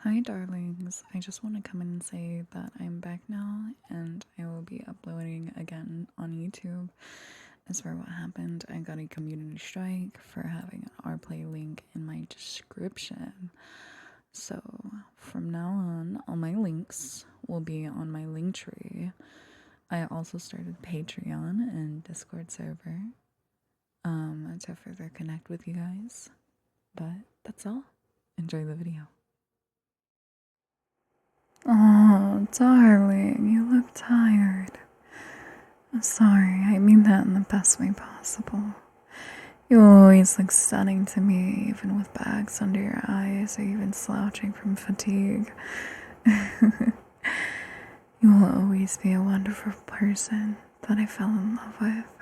Hi darlings, I just want to come in and say that I'm back now and I will be uploading again on YouTube. As for what happened, I got a community strike for having an RPlay link in my description. So from now on, all my links will be on my link tree. I also started Patreon and Discord server to further connect with you guys. But that's all. Enjoy the video. Oh, darling, you look tired. I'm sorry, I mean that in the best way possible. You always look stunning to me, even with bags under your eyes or even slouching from fatigue. You will always be a wonderful person that I fell in love with.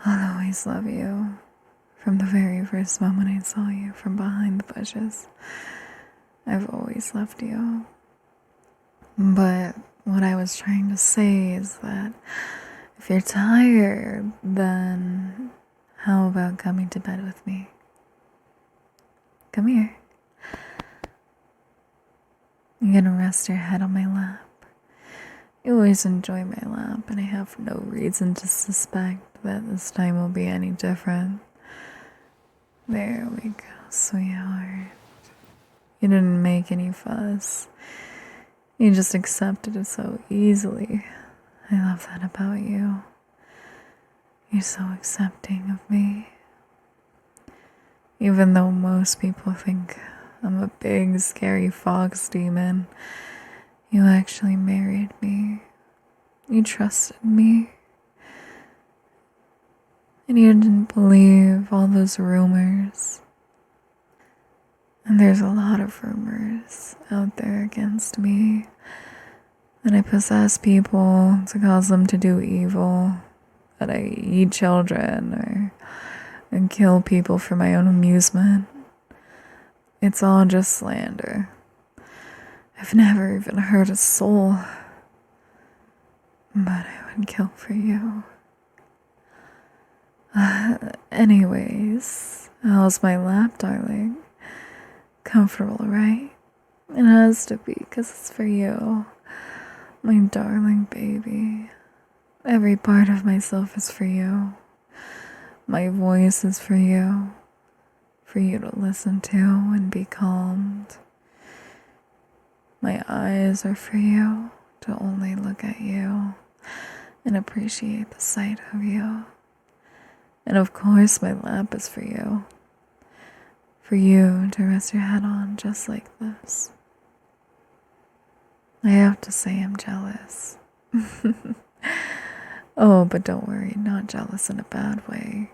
I'll always love you. From the very first moment I saw you from behind the bushes, I've always loved you. But what I was trying to say is that if you're tired, then how about coming to bed with me? Come here. You're gonna rest your head on my lap. You always enjoy my lap, and I have no reason to suspect that this time will be any different. There we go, sweetheart. You didn't make any fuss. You just accepted it so easily. I love that about you. You're so accepting of me. Even though most people think I'm a big, scary fox demon, you actually married me. You trusted me. And you didn't believe all those rumors. And there's a lot of rumors out there against me. That I possess people to cause them to do evil. That I eat children and kill people for my own amusement. It's all just slander. I've never even hurt a soul. But I would kill for you. Anyways, how's my lap, darling? Comfortable, right? It has to be, because it's for you. My darling baby. Every part of myself is for you. My voice is for you. For you to listen to and be calmed. My eyes are for you to only look at you and appreciate the sight of you. And of course, my lap is for you. For you to rest your head on just like this. I have to say I'm jealous. Oh, but don't worry, not jealous in a bad way.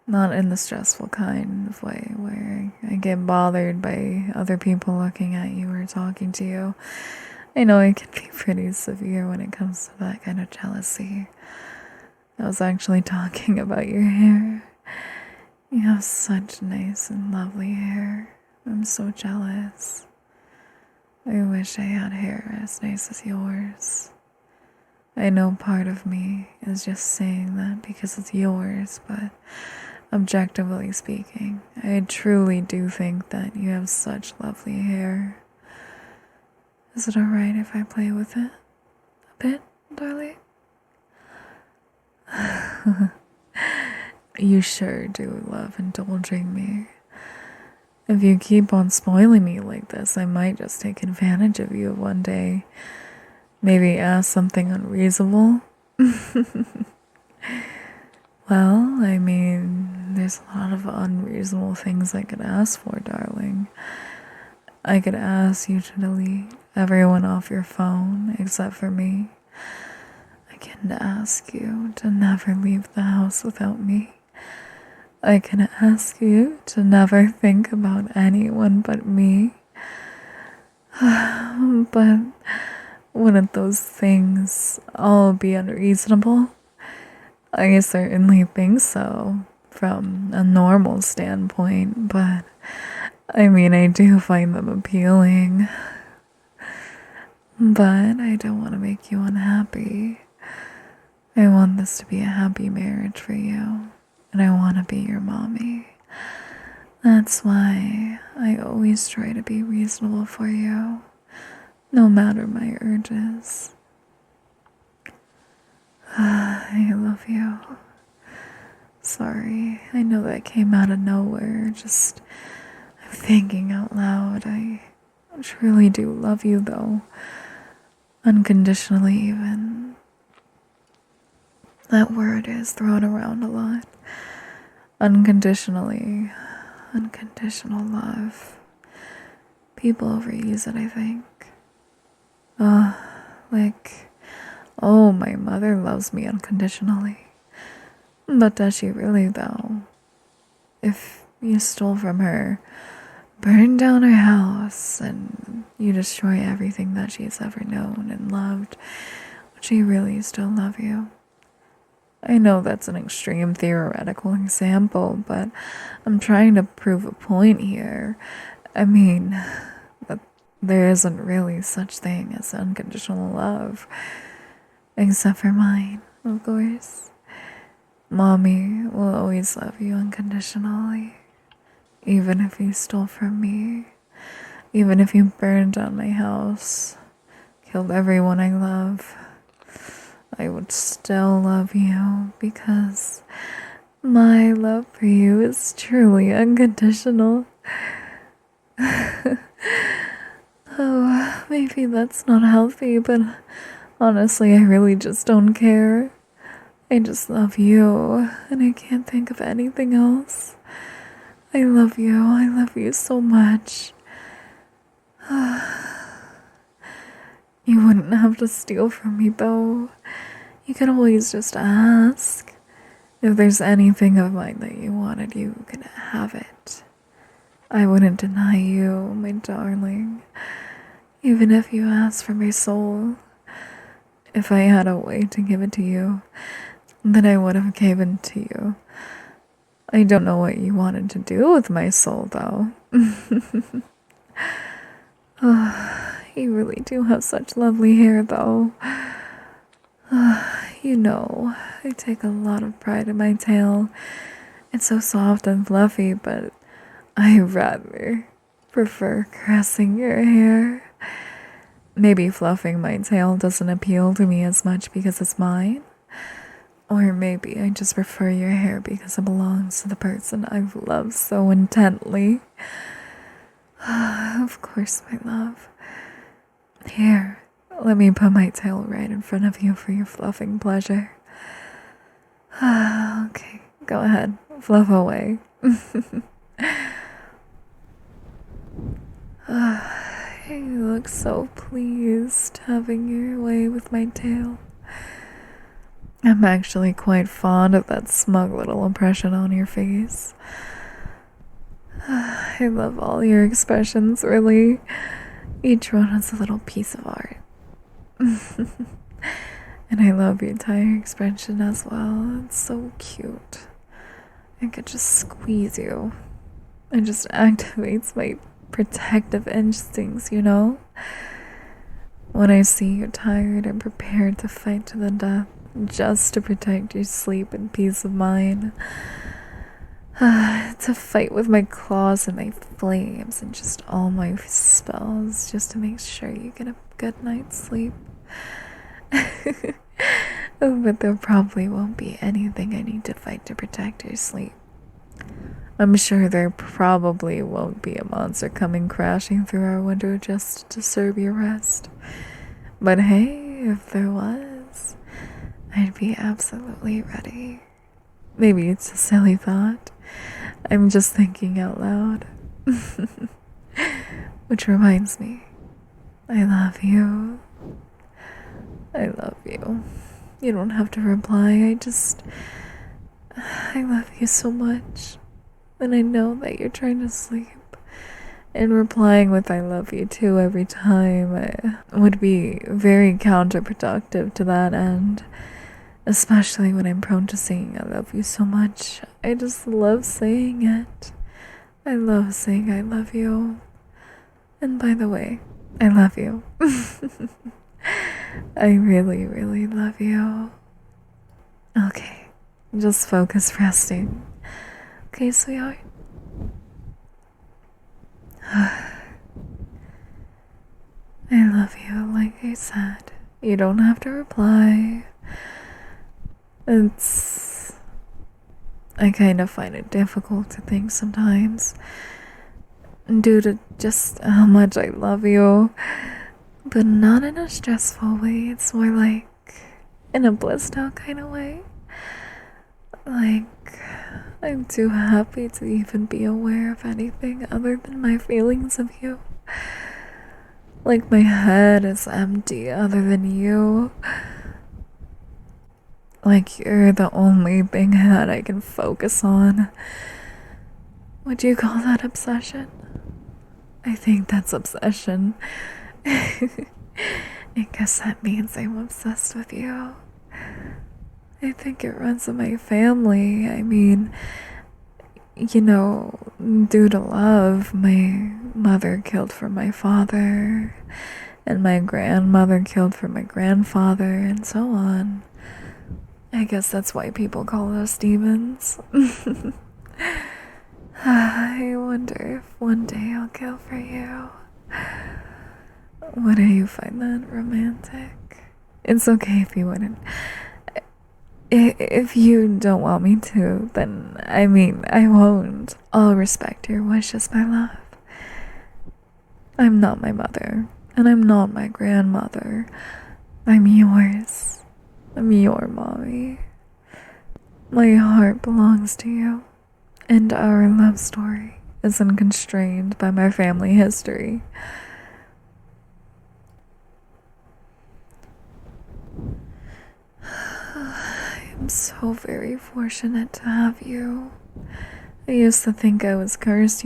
Not in the stressful kind of way where I get bothered by other people looking at you or talking to you. I know it can be pretty severe when it comes to that kind of jealousy. I was actually talking about your hair. You have such nice and lovely hair. I'm so jealous. I wish I had hair as nice as yours. I know part of me is just saying that because it's yours, but objectively speaking, I truly do think that you have such lovely hair. Is it alright if I play with it a bit, darling? You sure do love indulging me. If you keep on spoiling me like this, I might just take advantage of you one day. Maybe ask something unreasonable. Well, I mean, there's a lot of unreasonable things I could ask for, darling. I could ask you to delete everyone off your phone except for me. I can ask you to never leave the house without me. I can ask you to never think about anyone but me. But wouldn't those things all be unreasonable? I certainly think so, from a normal standpoint, but I mean, I do find them appealing. But I don't want to make you unhappy. I want this to be a happy marriage for you, and I want to be your mommy. That's why I always try to be reasonable for you, no matter my urges. I love you. Sorry, I know that came out of nowhere, just I'm thinking out loud. I truly do love you though, unconditionally even. That word is thrown around a lot. Unconditionally, unconditional love. People overuse it, I think. Like, oh, my mother loves me unconditionally. But does she really, though? If you stole from her, burned down her house, and you destroy everything that she's ever known and loved, would she really still love you? I know that's an extreme theoretical example, but I'm trying to prove a point here. I mean, that there isn't really such thing as unconditional love, except for mine, of course. Mommy will always love you unconditionally, even if you stole from me, even if you burned down my house, killed everyone I love. I would still love you because my love for you is truly unconditional. Oh, maybe that's not healthy, but honestly, I really just don't care. I just love you, and I can't think of anything else. I love you so much. You wouldn't have to steal from me, though. You could always just ask. If there's anything of mine that you wanted, you could have it. I wouldn't deny you, my darling. Even if you asked for my soul. If I had a way to give it to you, then I would have given to you. I don't know what you wanted to do with my soul, though. Oh, you really do have such lovely hair, though. You know, I take a lot of pride in my tail. It's so soft and fluffy, but I rather prefer caressing your hair. Maybe fluffing my tail doesn't appeal to me as much because it's mine. Or maybe I just prefer your hair because it belongs to the person I've loved so intently. Of course, my love. Here, let me put my tail right in front of you for your fluffing pleasure. Okay, go ahead, fluff away. You look so pleased having your way with my tail. I'm actually quite fond of that smug little impression on your face. I love all your expressions, really. Each one is a little piece of art. And I love your entire expression as well. It's so cute. I could just squeeze you. It just activates my protective instincts, you know? When I see you tired and prepared to fight to the death just to protect your sleep and peace of mind. To fight with my claws and my flames and just all my spells just to make sure you get a good night's sleep. But there probably won't be anything I need to fight to protect your sleep. I'm sure there probably won't be a monster coming crashing through our window just to disturb your rest. But hey, if there was, I'd be absolutely ready. Maybe it's a silly thought. I'm just thinking out loud. Which reminds me, I love you. I love you. You don't have to reply. I love you so much. And I know that you're trying to sleep. And replying with I love you too every time would be very counterproductive to that end. Especially when I'm prone to saying I love you so much. I just love saying it. I love saying I love you. And by the way, I love you. I really, really love you. Okay, just focus resting. Okay, sweetheart? I love you, like I said. You don't have to reply. I kind of find it difficult to think sometimes due to just how much I love you, but not in a stressful way. It's more like in a blissed out kind of way. Like, I'm too happy to even be aware of anything other than my feelings of you. Like, my head is empty other than you. Like, you're the only thing that I can focus on. Would you call that obsession? I think that's obsession. I guess that means I'm obsessed with you. I think it runs in my family. I mean, due to love, my mother killed for my father, and my grandmother killed for my grandfather, and so on. I guess that's why people call us demons. I wonder if one day I'll kill for you. Would you find that romantic? It's okay if you wouldn't. If you don't want me to, then I won't. I'll respect your wishes, my love. I'm not my mother, and I'm not my grandmother. I'm yours. I'm your mommy. My heart belongs to you, and our love story isn't constrained by my family history. I'm so very fortunate to have you. I used to think I was cursed,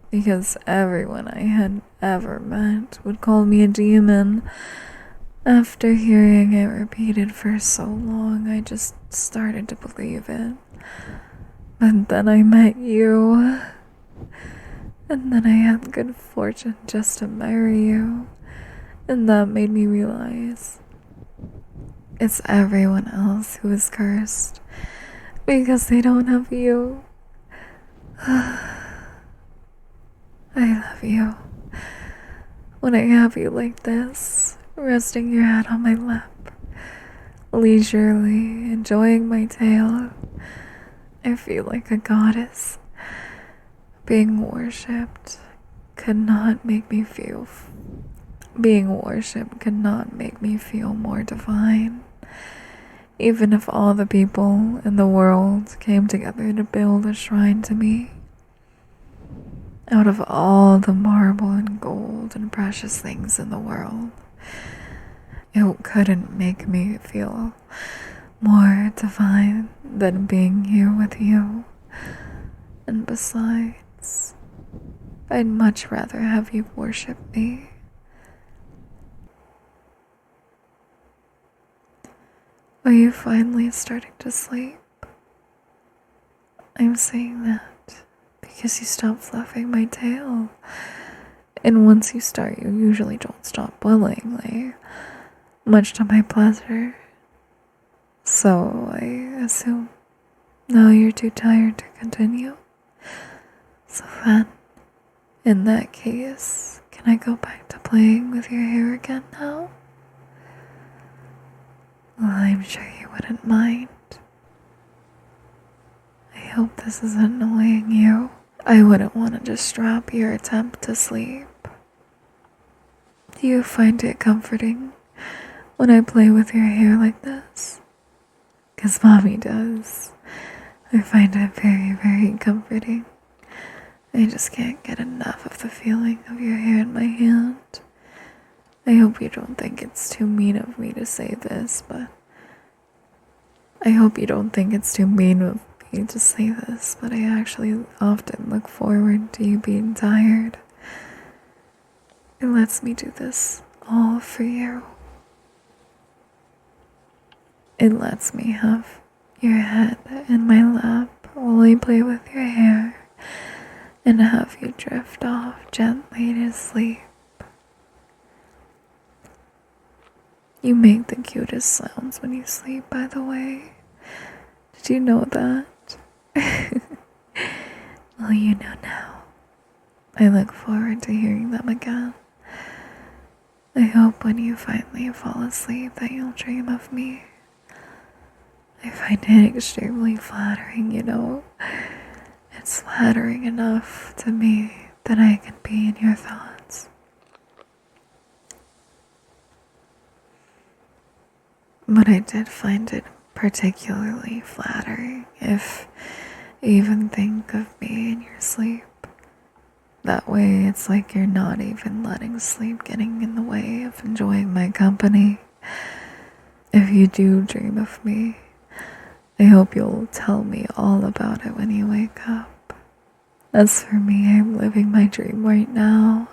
because everyone I had ever met would call me a demon. After hearing it repeated for so long, I just started to believe it. But then I met you, and then I had good fortune just to marry you, and that made me realize it's everyone else who is cursed because they don't have you. I love you. When I have you like this, resting your head on my lap, leisurely enjoying my tail, I feel like a goddess. Being worshipped could not make me feel more divine. Even if all the people in the world came together to build a shrine to me, out of all the marble and gold and precious things in the world, it couldn't make me feel more divine than being here with you. And besides, I'd much rather have you worship me. Are you finally starting to sleep? I'm saying that because you stopped fluffing my tail. And once you start, you usually don't stop willingly, much to my pleasure. So I assume now you're too tired to continue. So then, in that case, can I go back to playing with your hair again now? Well, I'm sure you wouldn't mind. I hope this isn't annoying you. I wouldn't want to disrupt your attempt to sleep. Do you find it comforting when I play with your hair like this? 'Cause mommy does. I find it very, very comforting. I just can't get enough of the feeling of your hair in my hand. I hope you don't think it's too mean of me to say this, but I I actually often look forward to you being tired. It lets me do this all for you. It lets me have your head in my lap while I play with your hair and have you drift off gently to sleep. You make the cutest sounds when you sleep, by the way. Did you know that? Well, you know now. I look forward to hearing them again. I hope when you finally fall asleep that you'll dream of me. I find it extremely flattering, you know. It's flattering enough to me that I can be in your thoughts. But I did find it particularly flattering if you even think of me in your sleep. That way it's like you're not even letting sleep getting in the way of enjoying my company. If you do dream of me, I hope you'll tell me all about it when you wake up. As for me, I'm living my dream right now.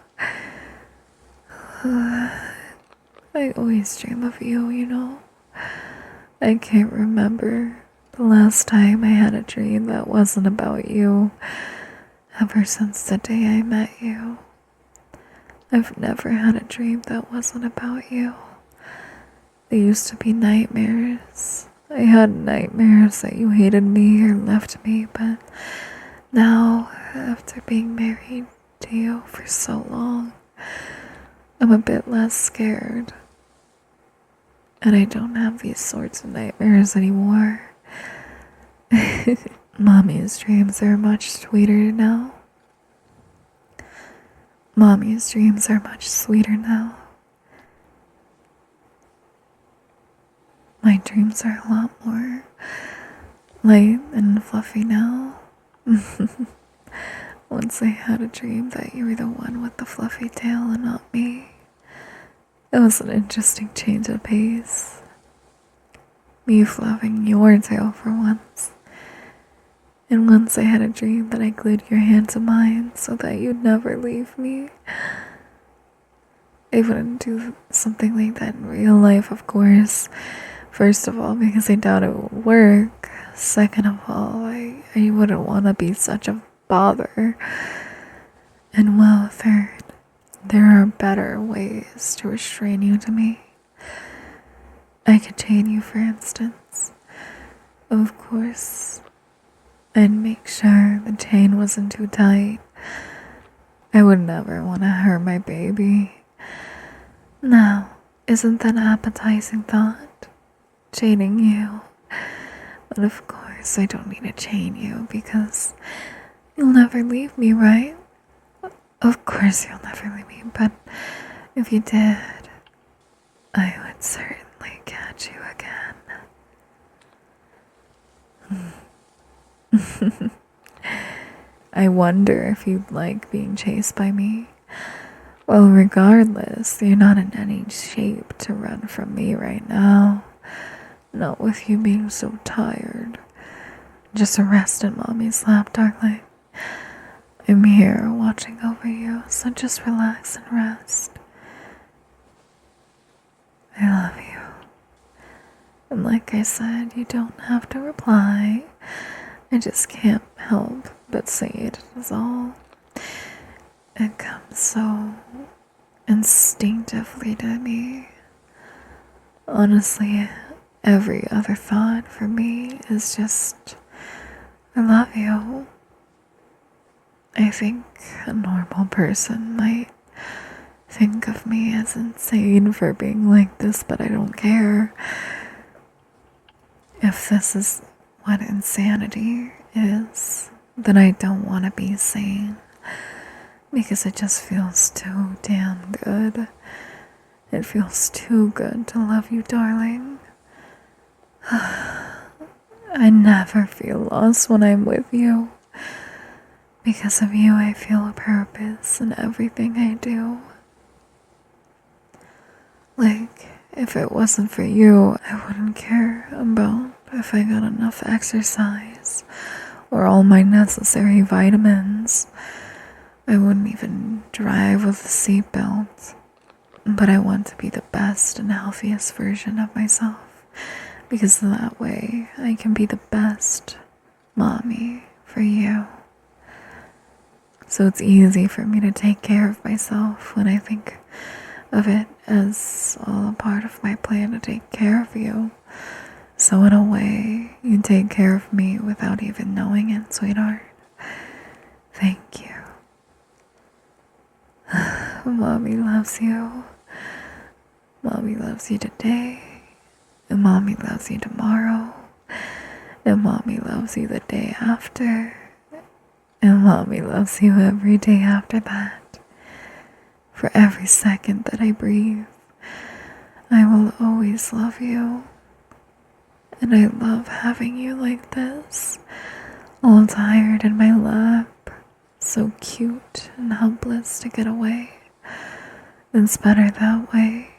I always dream of you, you know. I can't remember the last time I had a dream that wasn't about you ever since the day I met you. I've never had a dream that wasn't about you. They used to be nightmares. I had nightmares that you hated me or left me, but now, after being married to you for so long, I'm a bit less scared. And I don't have these sorts of nightmares anymore. Mommy's dreams are much sweeter now. Mommy's dreams are much sweeter now. My dreams are a lot more light and fluffy now. Once I had a dream that you were the one with the fluffy tail and not me. It was an interesting change of pace. Me fluffing your tail for once. And once I had a dream that I glued your hand to mine so that you'd never leave me. I wouldn't do something like that in real life, of course. First of all, because I doubt it would work. Second of all, I wouldn't want to be such a bother. And well, third, there are better ways to restrain you to me. I could chain you, for instance. Of course, I'd make sure the chain wasn't too tight. I would never want to hurt my baby. Now, isn't that an appetizing thought? Chaining you. But of course, I don't need to chain you because you'll never leave me, right? Of course you'll never leave me, but if you did, I would certainly catch you again. I wonder if you'd like being chased by me. Well, regardless, you're not in any shape to run from me right now. Not with you being so tired. Just rest in Mommy's lap, darling. I'm here watching over you, so just relax and rest. I love you. And like I said, you don't have to reply. I just can't help but say it is all. It comes so instinctively to me. Honestly, every other thought for me is just, I love you. I think a normal person might think of me as insane for being like this, but I don't care. If this is what insanity is, then I don't want to be sane. Because it just feels too damn good. It feels too good to love you, darling. I never feel lost when I'm with you. Because of you, I feel a purpose in everything I do. Like, if it wasn't for you, I wouldn't care about if I got enough exercise or all my necessary vitamins. I wouldn't even drive with a seatbelt. But I want to be the best and healthiest version of myself. Because that way, I can be the best mommy for you. So it's easy for me to take care of myself when I think of it as all a part of my plan to take care of you. So in a way, you take care of me without even knowing it, sweetheart. Thank you. Mommy loves you. Mommy loves you today, and Mommy loves you tomorrow, and Mommy loves you the day after, and Mommy loves you every day after that. For every second that I breathe, I will always love you. And I love having you like this, all tired in my lap, so cute and helpless to get away. It's better that way.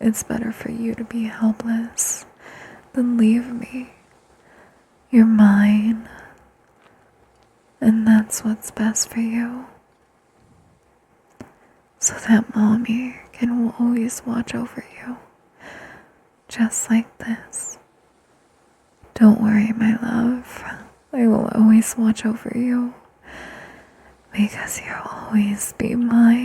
It's better for you to be helpless than leave me. You're mine, and that's what's best for you. So that Mommy can always watch over you, just like this. Don't worry, my love. I will always watch over you, because you'll always be mine.